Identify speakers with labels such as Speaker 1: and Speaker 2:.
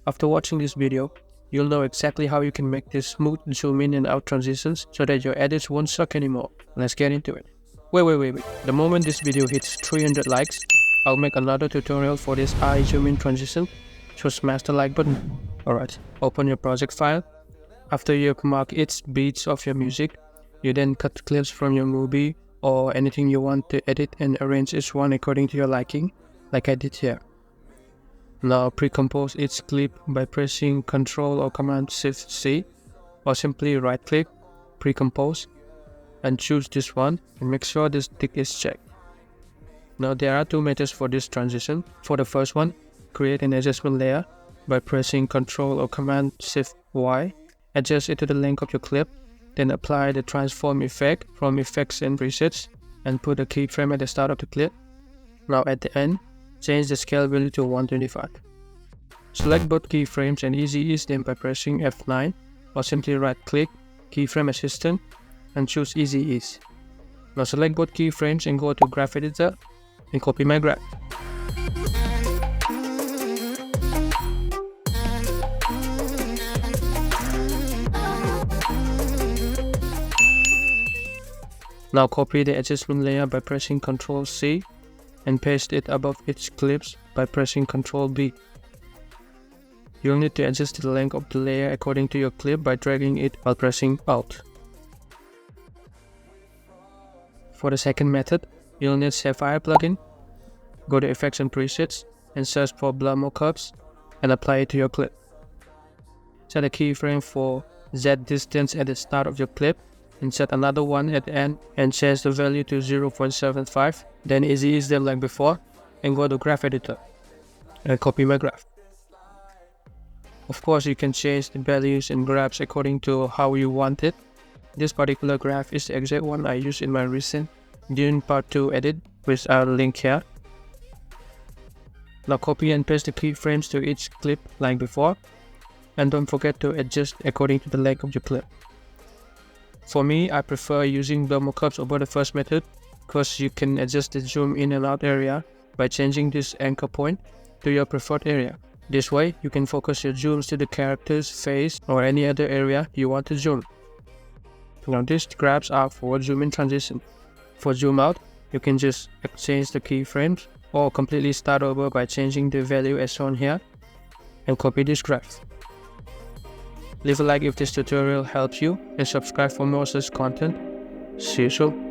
Speaker 1: After watching this video, you'll know exactly how you can make this smooth zoom in and out transitions so that your edits won't suck anymore. Let's get into it. Wait. The moment this video hits 300 likes, I'll make another tutorial for this eye zoom in transition, so smash the like button. Alright, open your project file. After you've marked its beats of your music, you then cut clips from your movie or anything you want to edit and arrange each one according to your liking, like I did here. Now pre-compose each clip by pressing Ctrl or Command Shift C, or simply right click, pre-compose, and choose this one and make sure this tick is checked. Now there are two methods for this transition. For the first one, create an adjustment layer by pressing Ctrl or Command Shift Y, adjust it to the length of your clip, then apply the transform effect from effects and presets and put a keyframe at the start of the clip. Now at the end, change the scale value to 125. Select both keyframes and easy ease them by pressing F9 or simply right click, keyframe assistant, and choose easy ease. Now select both keyframes and go to graph editor and copy my graph. Now copy the adjustment layer by pressing Ctrl C and paste it above its clips by pressing Ctrl B. You'll need to adjust the length of the layer according to your clip by dragging it while pressing Alt. For the second method, you'll need Sapphire plugin. Go to Effects and Presets and search for Blur Mockups and apply it to your clip. Set a keyframe for Z distance at the start of your clip and set another one at the end and change the value to 0.75. Then easy ease them like before and go to graph editor and copy my graph. Of course, you can change the values and graphs according to how you want it. This particular graph is the exact one I used in my recent Dune Part 2 edit, which I'll link here. Now copy and paste the keyframes to each clip like before, and don't forget to adjust according to the length of your clip. For me, I prefer using Blur Mockups over the first method because you can adjust the zoom in and out area by changing this anchor point to your preferred area. This way, you can focus your zooms to the character's face or any other area you want to zoom. Now these graphs are for zoom in transition. For zoom out, you can just exchange the keyframes or completely start over by changing the value as shown here and copy this graph. Leave a like if this tutorial helps you and subscribe for more such content. See you soon.